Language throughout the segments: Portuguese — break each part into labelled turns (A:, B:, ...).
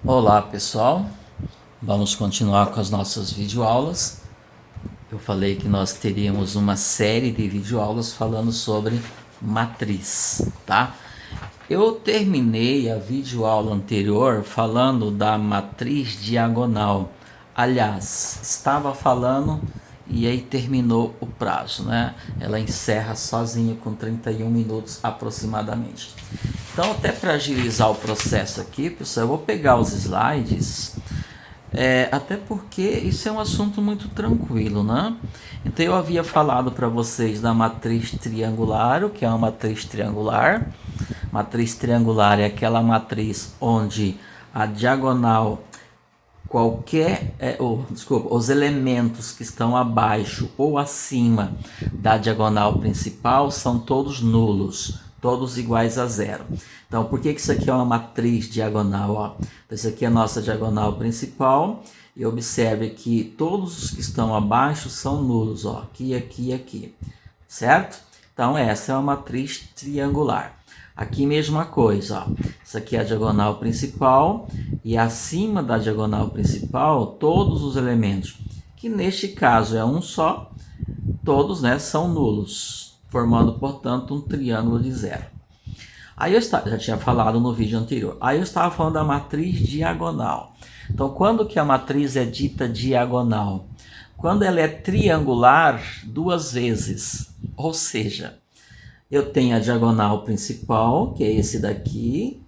A: Olá pessoal, vamos continuar com as nossas videoaulas. Eu falei que nós teríamos uma série de videoaulas falando sobre matriz, tá? Eu terminei a videoaula anterior falando da matriz diagonal. Aliás, estava falando e aí terminou o prazo, né? Ela encerra sozinha com 31 minutos aproximadamente. Então, até para agilizar o processo aqui, pessoal, eu vou pegar os slides, até porque isso é um assunto muito tranquilo, né? Então, eu havia falado para vocês da matriz triangular, o que é uma matriz triangular. Matriz triangular é aquela matriz onde a diagonal os elementos que estão abaixo ou acima da diagonal principal são todos nulos, todos iguais a zero. Então, por que isso aqui é uma matriz diagonal? Ó? Então, isso aqui é a nossa diagonal principal, e observe que todos os que estão abaixo são nulos, ó, aqui, aqui e aqui, certo? Então, essa é uma matriz triangular. Aqui mesma coisa, ó. Isso aqui é a diagonal principal e acima da diagonal principal todos os elementos, que neste caso é um só, todos, né, são nulos, formando, portanto, um triângulo de zero. Aí já tinha falado no vídeo anterior. Aí eu estava falando da matriz diagonal. Então, quando que a matriz é dita diagonal? Quando ela é triangular duas vezes, ou seja, eu tenho a diagonal principal, que é esse daqui,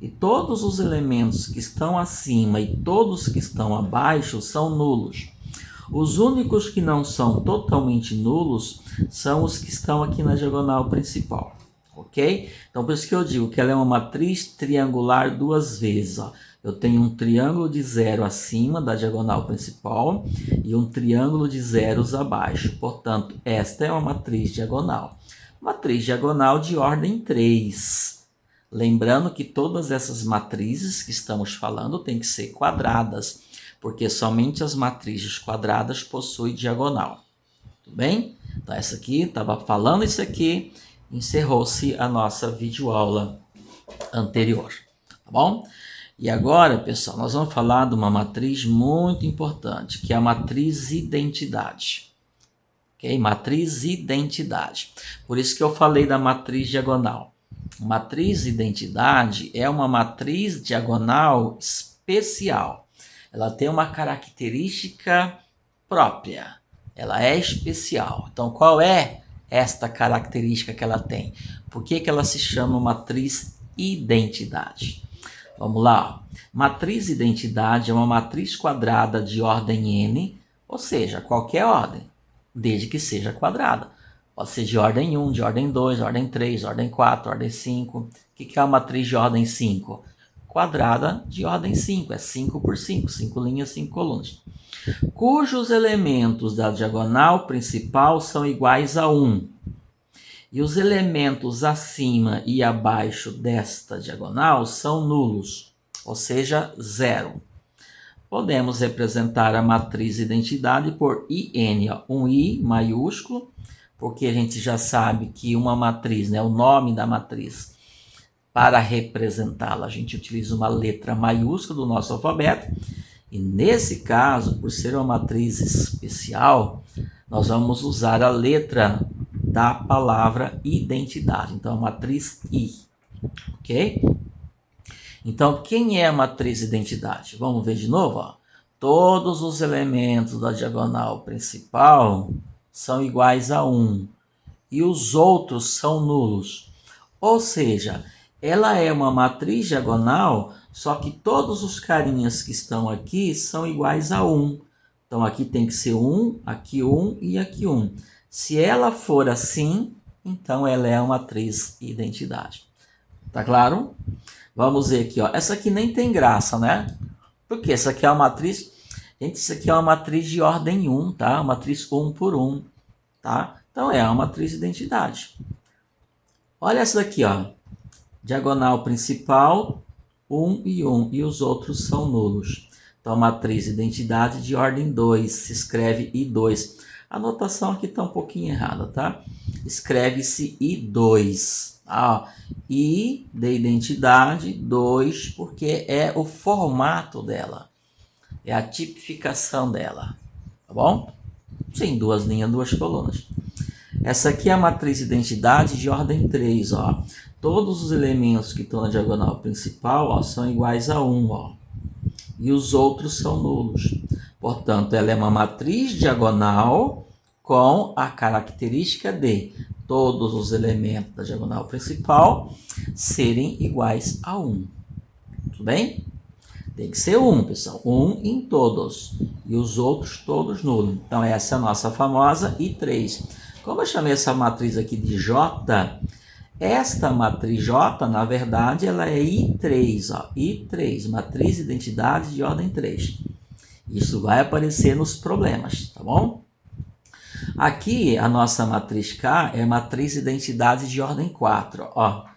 A: e todos os elementos que estão acima e todos que estão abaixo são nulos. Os únicos que não são totalmente nulos são os que estão aqui na diagonal principal, ok? Então, por isso que eu digo que ela é uma matriz triangular duas vezes, ó. Eu tenho um triângulo de zero acima da diagonal principal e um triângulo de zeros abaixo. Portanto, esta é uma matriz diagonal. Matriz diagonal de ordem 3. Lembrando que todas essas matrizes que estamos falando têm que ser quadradas, porque somente as matrizes quadradas possuem diagonal. Tudo bem? Então, essa aqui, estava falando isso aqui, encerrou-se a nossa videoaula anterior. Tá bom? E agora, pessoal, nós vamos falar de uma matriz muito importante, que é a matriz identidade. Ok? Matriz identidade. Por isso que eu falei da matriz diagonal. Matriz identidade é uma matriz diagonal especial. Ela tem uma característica própria. Ela é especial. Então, qual é esta característica que ela tem? Por que ela se chama matriz identidade? Vamos lá. Matriz identidade é uma matriz quadrada de ordem n, ou seja, qualquer ordem, desde que seja quadrada. Pode ser de ordem 1, de ordem 2, ordem 3, ordem 4, ordem 5. O que é uma matriz de ordem 5? Quadrada de ordem 5, é 5 por 5, 5 linhas, 5 colunas. Cujos elementos da diagonal principal são iguais a 1. E os elementos acima e abaixo desta diagonal são nulos, ou seja, zero. Podemos representar a matriz identidade por IN, ó, um I maiúsculo, porque a gente já sabe que uma matriz, né, o nome da matriz, para representá-la, a gente utiliza uma letra maiúscula do nosso alfabeto. E nesse caso, por ser uma matriz especial, nós vamos usar a letra da palavra identidade. Então, a matriz I, ok? Então, quem é a matriz identidade? Vamos ver de novo, ó. Todos os elementos da diagonal principal são iguais a 1 e os outros são nulos. Ou seja, ela é uma matriz diagonal, só que todos os carinhas que estão aqui são iguais a 1. Então, aqui tem que ser 1 e aqui 1. Se ela for assim, então ela é uma matriz identidade. Tá claro? Vamos ver aqui, ó. Essa aqui nem tem graça, né? Porque essa aqui é uma matriz... Gente, isso aqui é uma matriz de ordem 1, tá? Uma matriz 1 por 1, tá? Então, é uma matriz identidade. Olha essa daqui, ó. Diagonal principal, 1 e 1. E os outros são nulos. Então, matriz identidade de ordem 2. Se escreve I2. A anotação aqui está um pouquinho errada, tá? Escreve-se I2. I de identidade 2, porque é o formato dela, é a tipificação dela, tá bom? Sim, 2 linhas, 2 colunas. Essa aqui é a matriz identidade de ordem 3, ó. Todos os elementos que estão na diagonal principal, ó, são iguais a 1, ó. E os outros são nulos. Portanto, ela é uma matriz diagonal com a característica de todos os elementos da diagonal principal serem iguais a 1. Tudo bem? Tem que ser 1, pessoal. 1 em todos. E os outros todos nulos. Então, essa é a nossa famosa I3. Como eu chamei essa matriz aqui de J, esta matriz J, na verdade, ela é I3. Ó. I3, matriz identidade de ordem 3. Isso vai aparecer nos problemas, tá bom? Aqui, a nossa matriz K é matriz identidade de ordem 4. Ó.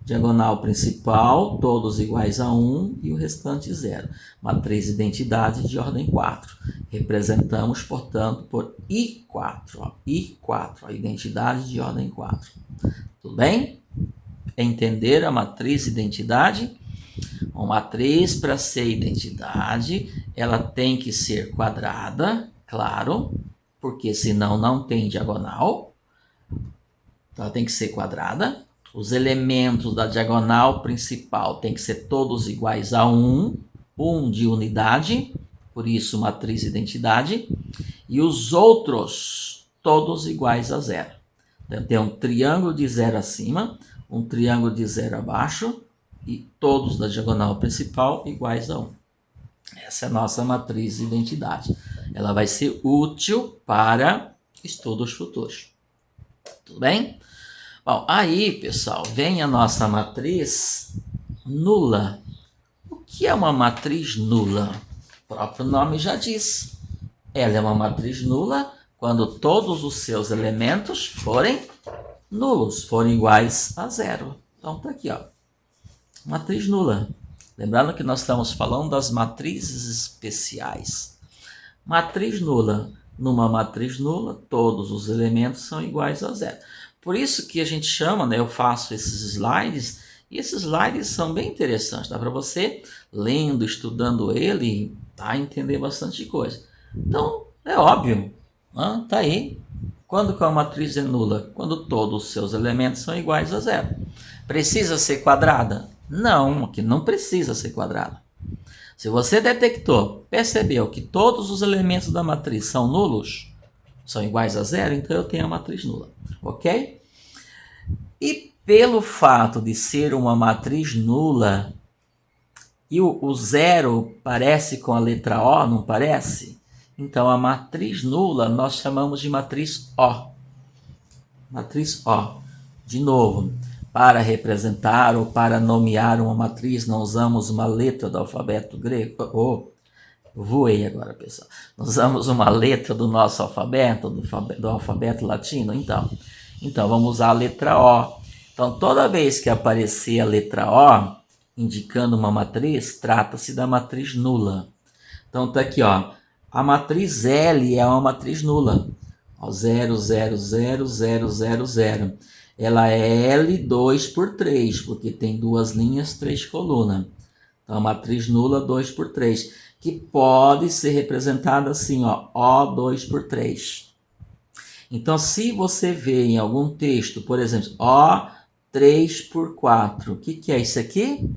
A: Diagonal principal, todos iguais a 1 e o restante 0. Matriz identidade de ordem 4. Representamos, portanto, por I4. Ó. I4, a identidade de ordem 4. Tudo bem? Entender a matriz identidade? Uma matriz, para ser identidade, ela tem que ser quadrada, claro, porque senão não tem diagonal. Então, ela tem que ser quadrada. Os elementos da diagonal principal têm que ser todos iguais a 1, 1 de unidade, por isso matriz identidade, e os outros todos iguais a 0. Então, tem um triângulo de 0 acima, um triângulo de 0 abaixo, e todos da diagonal principal iguais a 1. Essa é a nossa matriz identidade. Ela vai ser útil para estudos futuros. Tudo bem? Bom, aí, pessoal, vem a nossa matriz nula. O que é uma matriz nula? O próprio nome já diz. Ela é uma matriz nula quando todos os seus elementos forem nulos, forem iguais a 0. Então, tá aqui, ó. Matriz nula. Lembrando que nós estamos falando das matrizes especiais. Matriz nula. Numa matriz nula, todos os elementos são iguais a 0. Por isso que a gente chama, né, eu faço esses slides, e esses slides são bem interessantes. Dá para você, lendo, estudando ele, tá, entender bastante coisa. Então, é óbvio, né? Tá aí. Quando que a matriz é nula? Quando todos os seus elementos são iguais a 0. Precisa ser quadrada? Não, aqui não precisa ser quadrada. Se você detectou, percebeu que todos os elementos da matriz são nulos, são iguais a 0, então eu tenho a matriz nula, ok? E pelo fato de ser uma matriz nula, e o 0 parece com a letra O, não parece? Então a matriz nula nós chamamos de matriz O. Matriz O. De novo, para representar ou para nomear uma matriz, não usamos uma letra do alfabeto grego. Voei agora, pessoal. Nós usamos uma letra do nosso alfabeto, do alfabeto latino. Então, vamos usar a letra O. Então, toda vez que aparecer a letra O, indicando uma matriz, trata-se da matriz nula. Então, tá aqui, ó. A matriz L é uma matriz nula. Ó, 0, 0, 0, 0, 0, 0. Ela é L2 por 3, porque tem 2 linhas, 3 colunas. Então, a matriz nula 2 por 3, que pode ser representada assim, ó, O2 por 3. Então, se você vê em algum texto, por exemplo, O3 por 4, o que é isso aqui?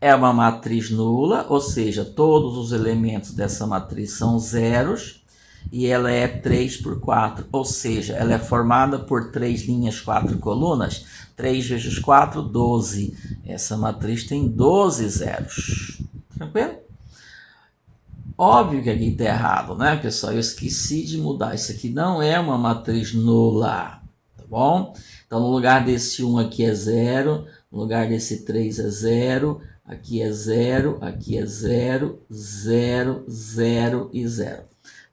A: É uma matriz nula, ou seja, todos os elementos dessa matriz são zeros, e ela é 3 por 4, ou seja, ela é formada por 3 linhas, 4 colunas. 3 vezes 4, 12. Essa matriz tem 12 zeros. Tranquilo? Óbvio que aqui está errado, né, pessoal? Eu esqueci de mudar. Isso aqui não é uma matriz nula, tá bom? Então, no lugar desse 1 aqui é 0, no lugar desse 3 é 0, aqui é 0, aqui é 0, 0, 0 e 0.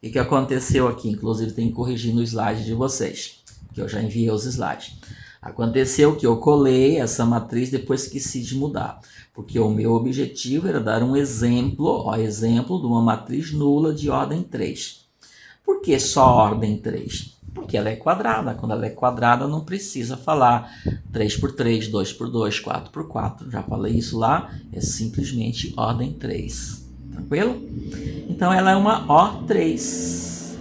A: O que aconteceu aqui? Inclusive, tem que corrigir no slide de vocês, que eu já enviei os slides. Aconteceu que eu colei essa matriz, depois esqueci de mudar, porque o meu objetivo era dar um exemplo, exemplo de uma matriz nula de ordem 3. Por que só ordem 3? Porque ela é quadrada. Quando ela é quadrada, não precisa falar 3 por 3, 2 por 2, 4 por 4. Já falei isso lá, é simplesmente ordem 3. Tranquilo? Então ela é uma O3.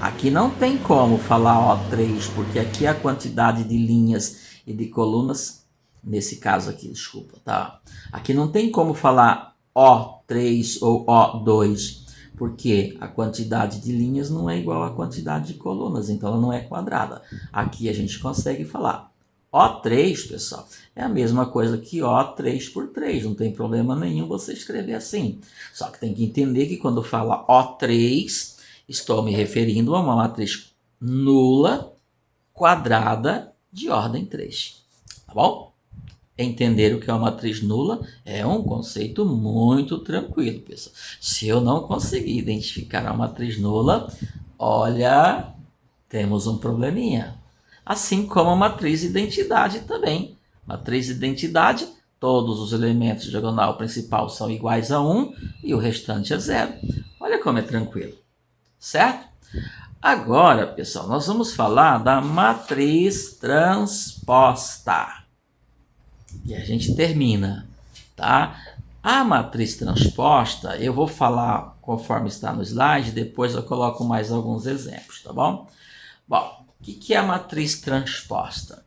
A: Aqui não tem como falar O3, porque aqui a quantidade de linhas e de colunas, nesse caso aqui, desculpa, tá? Aqui não tem como falar O3 ou O2, porque a quantidade de linhas não é igual à quantidade de colunas, então ela não é quadrada. Aqui a gente consegue falar O3, pessoal, é a mesma coisa que O3 por 3, não tem problema nenhum você escrever assim. Só que tem que entender que quando fala O3, estou me referindo a uma matriz nula quadrada de ordem 3, tá bom? Entender o que é uma matriz nula é um conceito muito tranquilo, pessoal. Se eu não conseguir identificar a matriz nula, olha, temos um probleminha. Assim como a matriz identidade também. Matriz identidade, todos os elementos de diagonal principal são iguais a 1 e o restante é 0. Olha como é tranquilo, certo? Agora, pessoal, nós vamos falar da matriz transposta. E a gente termina, tá? A matriz transposta, eu vou falar conforme está no slide, depois eu coloco mais alguns exemplos, tá bom? Bom, o que é a matriz transposta?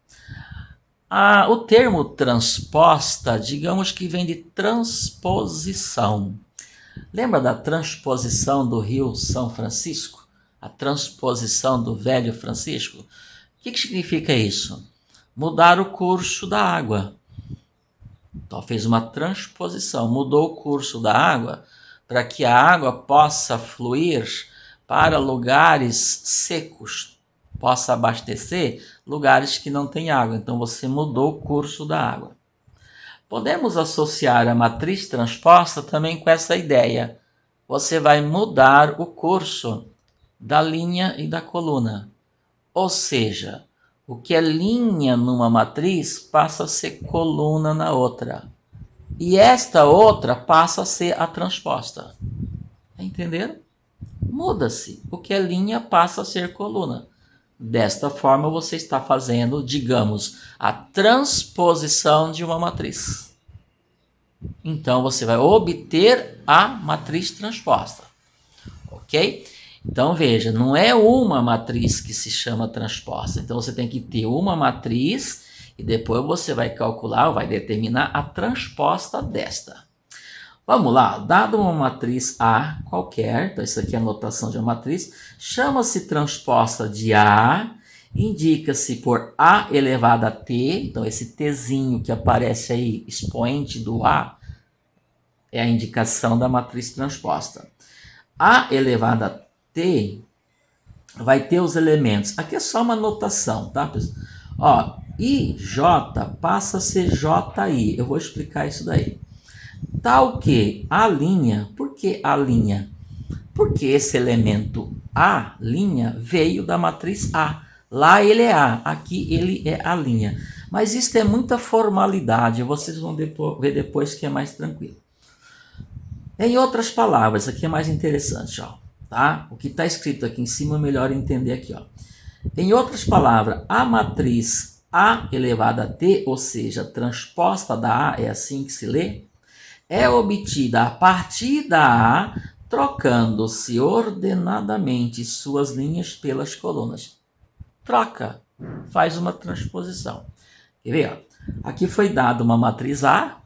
A: O termo transposta, digamos que vem de transposição. Lembra da transposição do Rio São Francisco? A transposição do Velho Francisco? O que significa isso? Mudar o curso da água. Então fez uma transposição, mudou o curso da água para que a água possa fluir para lugares secos, possa abastecer lugares que não têm água. Então você mudou o curso da água. Podemos associar a matriz transposta também com essa ideia. Você vai mudar o curso da linha e da coluna. Ou seja, o que é linha numa matriz passa a ser coluna na outra. E esta outra passa a ser a transposta. Entenderam? Muda-se. O que é linha passa a ser coluna. Desta forma, você está fazendo, digamos, a transposição de uma matriz. Então, você vai obter a matriz transposta. Ok? Então, veja, não é uma matriz que se chama transposta. Então, você tem que ter uma matriz e depois você vai calcular, vai determinar a transposta desta. Vamos lá, dado uma matriz A qualquer, então isso aqui é a notação de uma matriz, chama-se transposta de A, indica-se por A elevado a T, então esse Tzinho que aparece aí, expoente do A, é a indicação da matriz transposta. A elevado a T vai ter os elementos, aqui é só uma notação, tá, pessoal? Ó, IJ passa a ser JI, eu vou explicar isso daí. Tal que a linha, por que a linha? Porque esse elemento A, linha, veio da matriz A. Lá ele é A, aqui ele é a linha. Mas isso é muita formalidade, vocês vão ver depois que é mais tranquilo. Em outras palavras, aqui é mais interessante, ó, tá? O que está escrito aqui em cima é melhor entender aqui, ó. Em outras palavras, a matriz A elevado a T, ou seja, transposta da A, é assim que se lê, é obtida a partir da A, trocando-se ordenadamente suas linhas pelas colunas. Troca, faz uma transposição. Quer ver? Ó? Aqui foi dada uma matriz A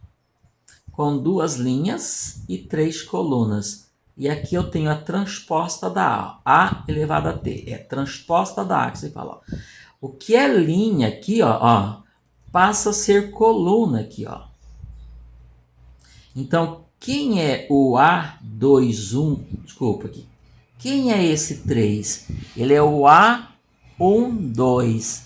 A: com 2 linhas e 3 colunas. E aqui eu tenho a transposta da A elevado a T. É transposta da A que você fala. Ó. O que é linha aqui, ó, passa a ser coluna aqui, ó. Então, quem é o A21? Desculpa aqui. Quem é esse 3? Ele é o A12.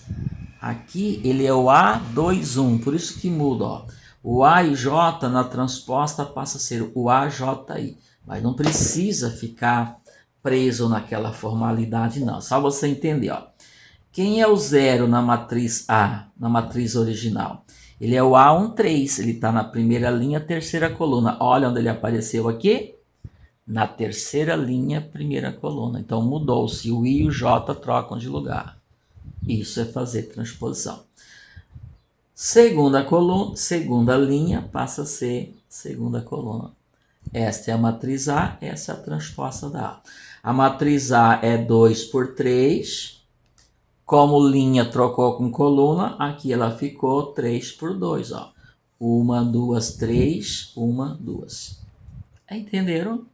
A: Aqui ele é o A21, por isso que muda, ó. O A e J na transposta passa a ser o AJI. Mas não precisa ficar preso naquela formalidade, não. Só você entender, ó. Quem é o 0 na matriz A, na matriz original? Ele é o A13, ele está na primeira linha, terceira coluna. Olha onde ele apareceu aqui. Na terceira linha, primeira coluna. Então mudou-se. O I e o J trocam de lugar. Isso é fazer transposição. Segunda coluna, segunda linha passa a ser segunda coluna. Esta é a matriz A, essa é a transposta da A. A matriz A é 2 por 3. Como linha trocou com coluna, aqui ela ficou 3 por 2. Ó. 1, 2, 3, 1, 2. Entenderam?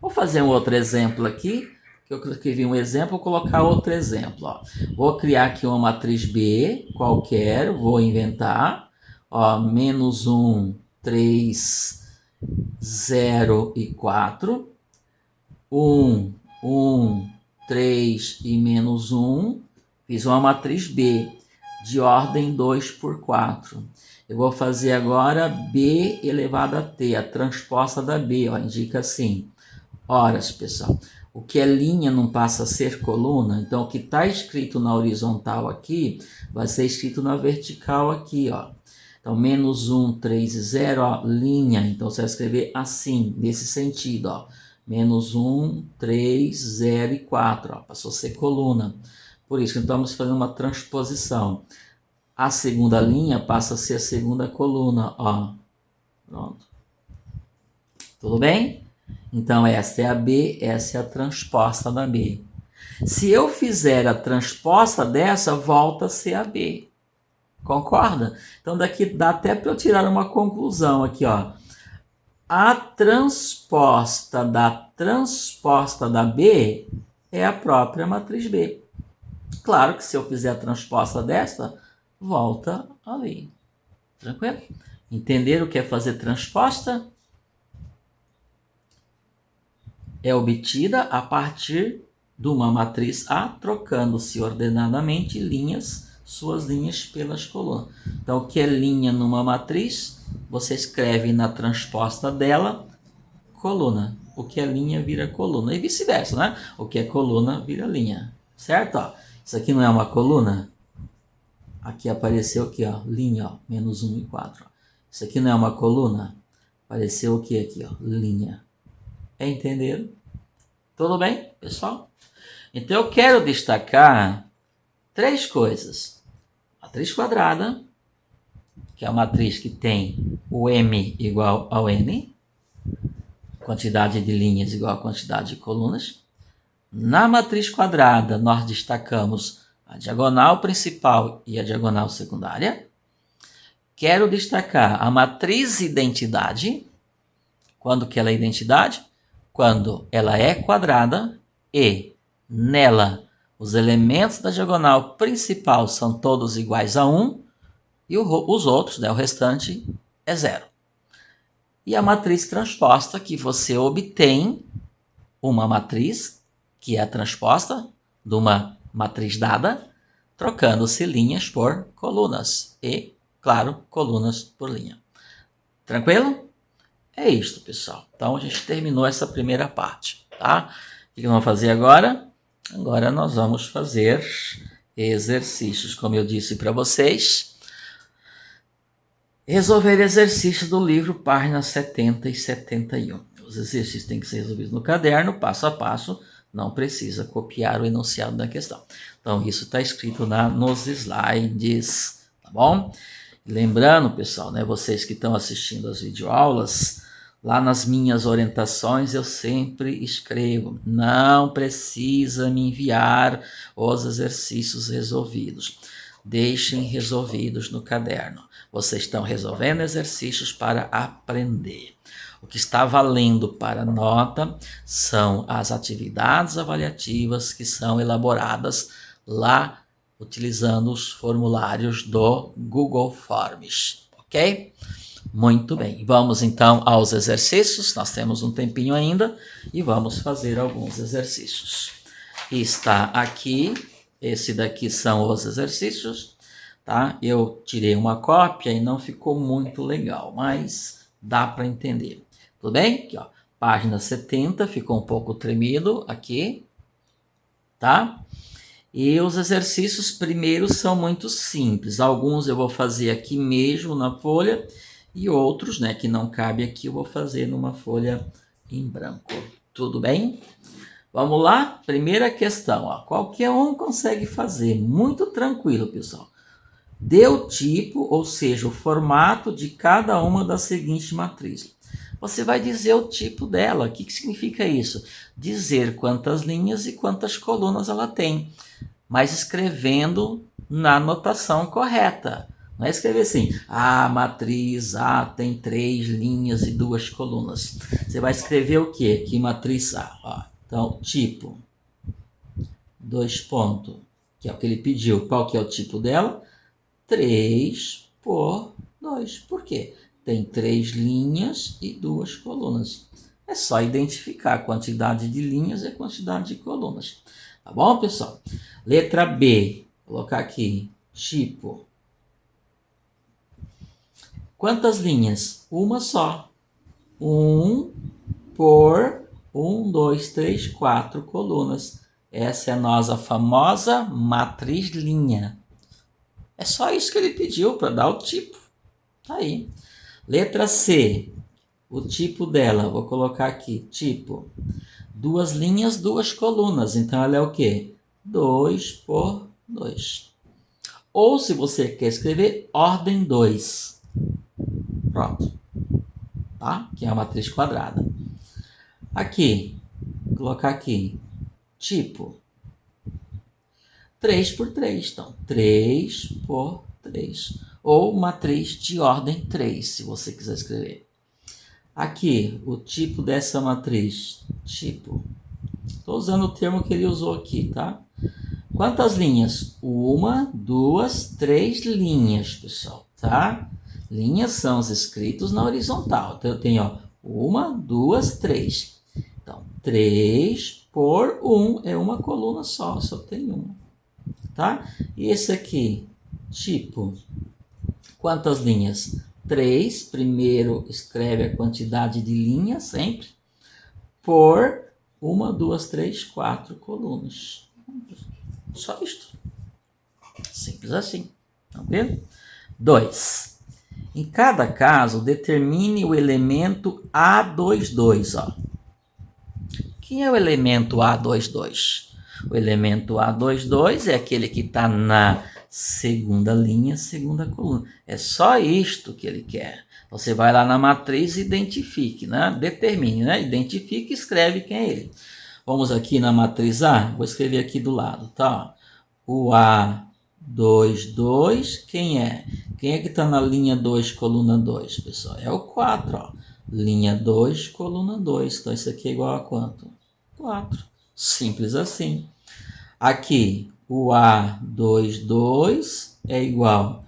A: Vou fazer um outro exemplo aqui. Que eu escrevi um exemplo, vou colocar outro exemplo. Ó. Vou criar aqui uma matriz B qualquer, vou inventar. Ó, menos 1, 3, 0 e 4. 1, 1, 3 e menos 1. Fiz uma matriz B de ordem 2 por 4. Eu vou fazer agora B elevado a T, a transposta da B. Ó, indica assim. Horas, pessoal. O que é linha não passa a ser coluna. Então, o que está escrito na horizontal aqui, vai ser escrito na vertical aqui, ó. Então, menos 1, 3 e 0, ó, linha. Então, você vai escrever assim, nesse sentido, ó. Menos 1, 3, 0 e 4, ó. Passou a ser coluna. Por isso que estamos fazendo uma transposição. A segunda linha passa a ser a segunda coluna, ó. Pronto. Tudo bem? Então, esta é a B, essa é a transposta da B. Se eu fizer a transposta dessa, volta a ser a B. Concorda? Então, daqui dá até para eu tirar uma conclusão aqui, ó. A transposta da B é a própria matriz B. Claro que se eu fizer a transposta desta, volta ali. Tranquilo? Entenderam o que é fazer transposta? É obtida a partir de uma matriz A, trocando-se ordenadamente suas linhas pelas colunas. Então, o que é linha numa matriz, você escreve na transposta dela, coluna. O que é linha vira coluna. E vice-versa, né? O que é coluna vira linha. Certo? Ó, isso aqui não é uma coluna? Aqui apareceu aqui, ó, linha, ó, menos 1 e 4. Ó. Isso aqui não é uma coluna? Apareceu o que aqui, ó? Linha. Entenderam? Tudo bem, pessoal? Então, eu quero destacar 3 coisas. Matriz quadrada, que é a matriz que tem o M igual ao N, quantidade de linhas igual a quantidade de colunas. Na matriz quadrada, nós destacamos a diagonal principal e a diagonal secundária. Quero destacar a matriz identidade. Quando que ela é identidade? Quando ela é quadrada e nela os elementos da diagonal principal são todos iguais a 1 e os outros, né, o restante, é 0. E a matriz transposta, que você obtém uma matriz, que é a transposta de uma matriz dada, trocando-se linhas por colunas e, claro, colunas por linha. Tranquilo? É isto, pessoal. Então, a gente terminou essa primeira parte, tá? O que nós vamos fazer agora? Agora nós vamos fazer exercícios, como eu disse para vocês. Resolver exercícios do livro, páginas 70 e 71. Os exercícios têm que ser resolvidos no caderno, passo a passo, não precisa copiar o enunciado da questão. Então, isso está escrito nos slides, tá bom? Lembrando, pessoal, né, vocês que estão assistindo as videoaulas, lá nas minhas orientações eu sempre escrevo, não precisa me enviar os exercícios resolvidos. Deixem resolvidos no caderno. Vocês estão resolvendo exercícios para aprender. O que está valendo para nota são as atividades avaliativas que são elaboradas lá utilizando os formulários do Google Forms, ok? Muito bem, vamos então aos exercícios, nós temos um tempinho ainda e vamos fazer alguns exercícios. Está aqui, esse daqui são os exercícios, tá? Eu tirei uma cópia e não ficou muito legal, mas dá para entender. Tudo bem? Aqui, ó, página 70, ficou um pouco tremido aqui, tá? E os exercícios primeiros são muito simples. Alguns eu vou fazer aqui mesmo na folha e outros, né, que não cabe aqui, eu vou fazer numa folha em branco. Tudo bem? Vamos lá? Primeira questão, ó. Qualquer um consegue fazer, muito tranquilo, pessoal. Dê o tipo, ou seja, o formato de cada uma das seguintes matrizes. Você vai dizer o tipo dela. O que significa isso? Dizer quantas linhas e quantas colunas ela tem, mas escrevendo na notação correta. Não é escrever assim, a matriz A tem 3 linhas e 2 colunas. Você vai escrever o quê? Que matriz A? Ó, então, tipo, 2 pontos, que é o que ele pediu. Qual que é o tipo dela? 3 por 2. Por quê? Tem 3 linhas e 2 colunas. É só identificar a quantidade de linhas e a quantidade de colunas. Tá bom, pessoal? Letra B. Vou colocar aqui. Tipo. Quantas linhas? Uma só. 1 por 1, 2, 3, 4 colunas. Essa é a nossa famosa matriz linha. É só isso que ele pediu para dar o tipo. Tá aí. Letra C. O tipo dela, vou colocar aqui. Tipo. 2 linhas, 2 colunas. Então ela é o quê? 2 por 2. Ou se você quer escrever, ordem 2. Pronto. Tá? Que é a matriz quadrada. Aqui. Vou colocar aqui. Tipo. 3 por 3. Então, 3 por 3. Ou matriz de ordem 3, se você quiser escrever. Aqui, o tipo dessa matriz. Tipo. Estou usando o termo que ele usou aqui, tá? Quantas linhas? 1, 2, 3 linhas, pessoal, tá? Linhas são os escritos na horizontal. Então, eu tenho, ó, 1, 2, 3. Então, 3 por 1 é uma coluna só tem uma, tá? E esse aqui, tipo, quantas linhas? 3, primeiro escreve a quantidade de linhas, sempre, por 1, 2, 3, 4 colunas. Só isto. Simples assim. Tá vendo? 2. Em cada caso, determine o elemento A22. Ó. Quem é o elemento A22? O elemento A22 é aquele que está na segunda linha, segunda coluna. É só isto que ele quer. Você vai lá na matriz e identifique, né? Determine, né? Identifique e escreve quem é ele. Vamos aqui na matriz A, vou escrever aqui do lado, tá? O A22, quem é? Quem é que está na linha 2, coluna 2, pessoal? É o 4, ó. Linha 2, coluna 2. Então, isso aqui é igual a quanto? 4. Simples assim. Aqui, o A22 é igual.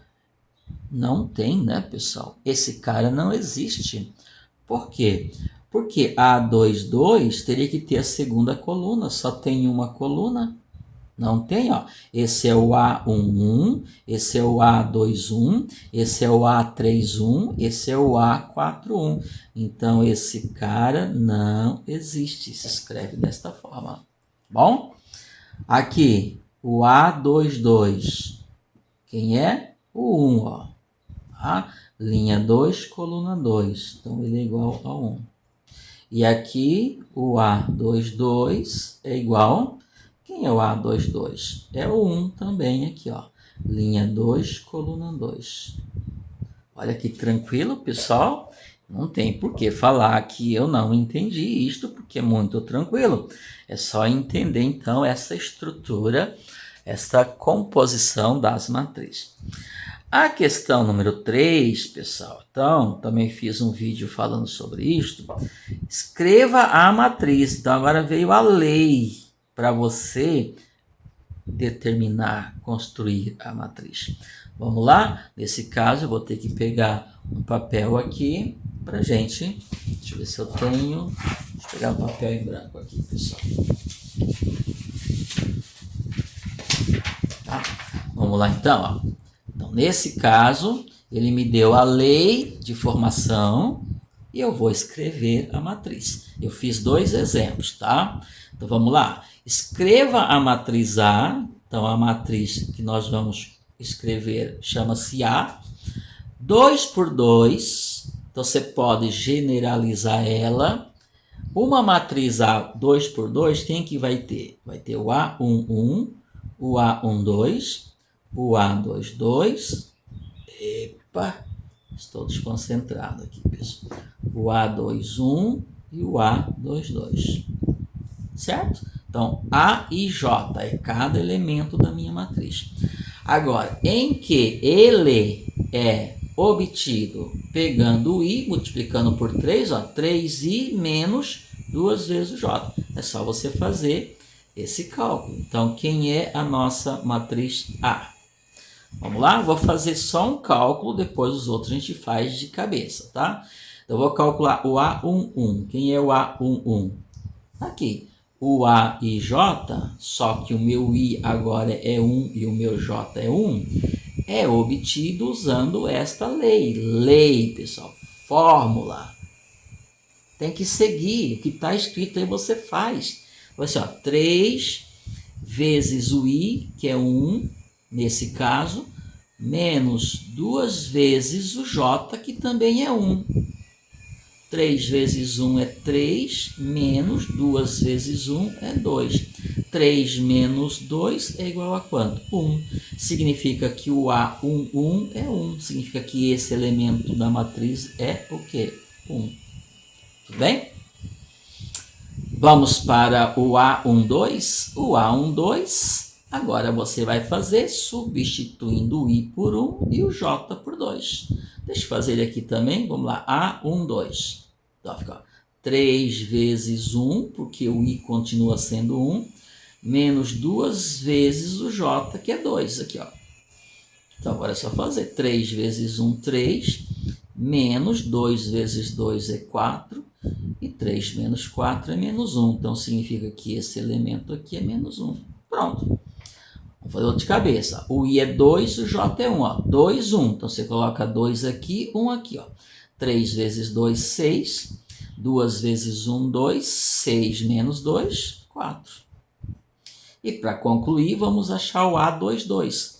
A: Não tem, né, pessoal? Esse cara não existe. Por quê? Porque A22 teria que ter a segunda coluna. Só tem uma coluna. Não tem, ó. Esse é o A11, esse é o A21, esse é o A31, esse é o A41. Então, esse cara não existe. Se escreve desta forma. Bom? Aqui, o A22. Quem é? O 1, ó. Tá? Linha 2, coluna 2. Então, ele é igual a 1. E aqui, o A22 é igual... Quem é o A22? É o 1 também aqui, ó. Linha 2, coluna 2. Olha que tranquilo, pessoal. Não tem por que falar que eu não entendi isto, porque é muito tranquilo. É só entender, então, essa estrutura, essa composição das matrizes. A questão número 3, pessoal, então, também fiz um vídeo falando sobre isto. Escreva a matriz. Então, agora veio a lei para você determinar, construir a matriz. Vamos lá? Nesse caso, eu vou ter que pegar um papel aqui para gente. Deixa eu ver se eu tenho. Deixa eu pegar um papel em branco aqui, pessoal. Tá? Vamos lá, então. Ó. Então, nesse caso, ele me deu a lei de formação e eu vou escrever a matriz. Eu fiz 2 exemplos, tá? Então, vamos lá. Escreva a matriz A. Então, a matriz que nós vamos escrever chama-se A. 2 por 2. Então, você pode generalizar ela. Uma matriz A 2 por 2, quem que vai ter? Vai ter o A11, o A12, o A22. Epa, estou desconcentrado aqui, pessoal. O A21 e o A22. Certo? Então, A e J é cada elemento da minha matriz. Agora, em que ele é obtido pegando o I, multiplicando por 3, ó, 3I menos 2 vezes o J. É só você fazer esse cálculo. Então, quem é a nossa matriz A? Vamos lá? Vou fazer só um cálculo, depois os outros a gente faz de cabeça, tá? Então, eu vou calcular o A11. Quem é o A11? Aqui. O A e J, só que o meu I agora é 1 e o meu J é 1, é obtido usando esta lei. Lei, pessoal, fórmula. Tem que seguir, o que está escrito aí você faz. Vai ser, ó, 3 vezes o I, que é 1, nesse caso, menos 2 vezes o J, que também é 1. 3 vezes 1 é 3, menos 2 vezes 1 é 2. 3 menos 2 é igual a quanto? 1. Significa que o A11 é 1. Significa que esse elemento da matriz é o quê? 1. Tudo bem? Vamos para o A12. O A12, agora você vai fazer substituindo o I por 1 e o J por 2. Deixa eu fazer ele aqui também. Vamos lá. A12. Então, fica 3 vezes 1, porque o I continua sendo 1, menos 2 vezes o J, que é 2. Aqui, ó. Então, agora é só fazer 3 vezes 1, 3, menos 2 vezes 2 é 4, e 3 menos 4 é menos 1. Então, significa que esse elemento aqui é menos 1. Pronto. Vamos fazer outro de cabeça. O I é 2, o J é 1. Ó. 2, 1. Então, você coloca 2 aqui, 1 aqui. Ó. 3 vezes 2, 6. 2 vezes 1, 2. 6 menos 2, 4. E para concluir, vamos achar o A22.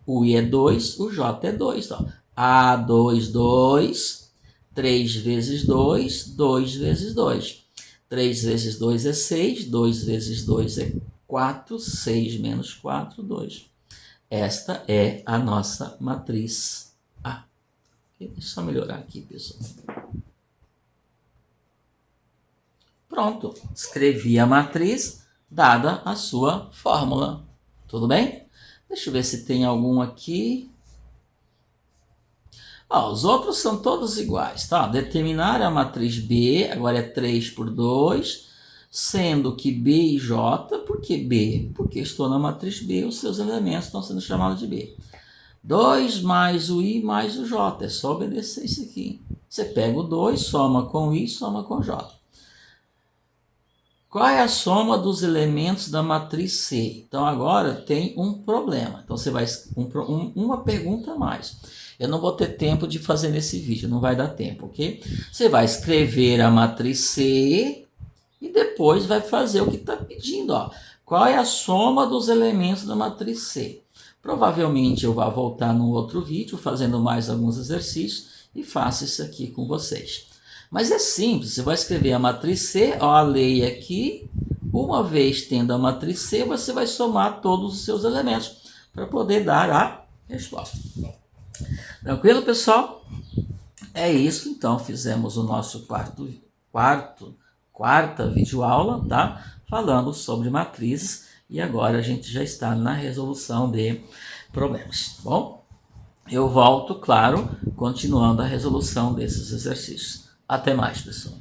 A: O I é 2, o J é 2. Então, A22, 3 vezes 2, 2 vezes 2. 3 vezes 2 é 6, 2 vezes 2 é 4, 6 menos 4, 2. Esta é a nossa matriz A. Deixa eu só melhorar aqui, pessoal. Pronto, escrevi a matriz dada a sua fórmula. Tudo bem? Deixa eu ver se tem algum aqui. Os outros são todos iguais, tá? Determinar a matriz B, agora é 3 por 2, sendo que B e J, por que B? Porque estou na matriz B, os seus elementos estão sendo chamados de B. 2 mais o I mais o J, é só obedecer isso aqui. Você pega o 2, soma com o I, soma com o J. Qual é a soma dos elementos da matriz C? Então, agora tem um problema. Então, você vai uma pergunta a mais. Eu não vou ter tempo de fazer nesse vídeo, não vai dar tempo, ok? Você vai escrever a matriz C e depois vai fazer o que está pedindo. Ó. Qual é a soma dos elementos da matriz C? Provavelmente eu vou voltar num outro vídeo fazendo mais alguns exercícios e faço isso aqui com vocês. Mas é simples, você vai escrever a matriz C, ó, a lei aqui, uma vez tendo a matriz C, você vai somar todos os seus elementos para poder dar a resposta. Tranquilo, pessoal? É isso, então fizemos o nosso quarta videoaula, tá? Falando sobre matrizes e agora a gente já está na resolução de problemas, tá bom? Eu volto, claro, continuando a resolução desses exercícios. Até mais, pessoal.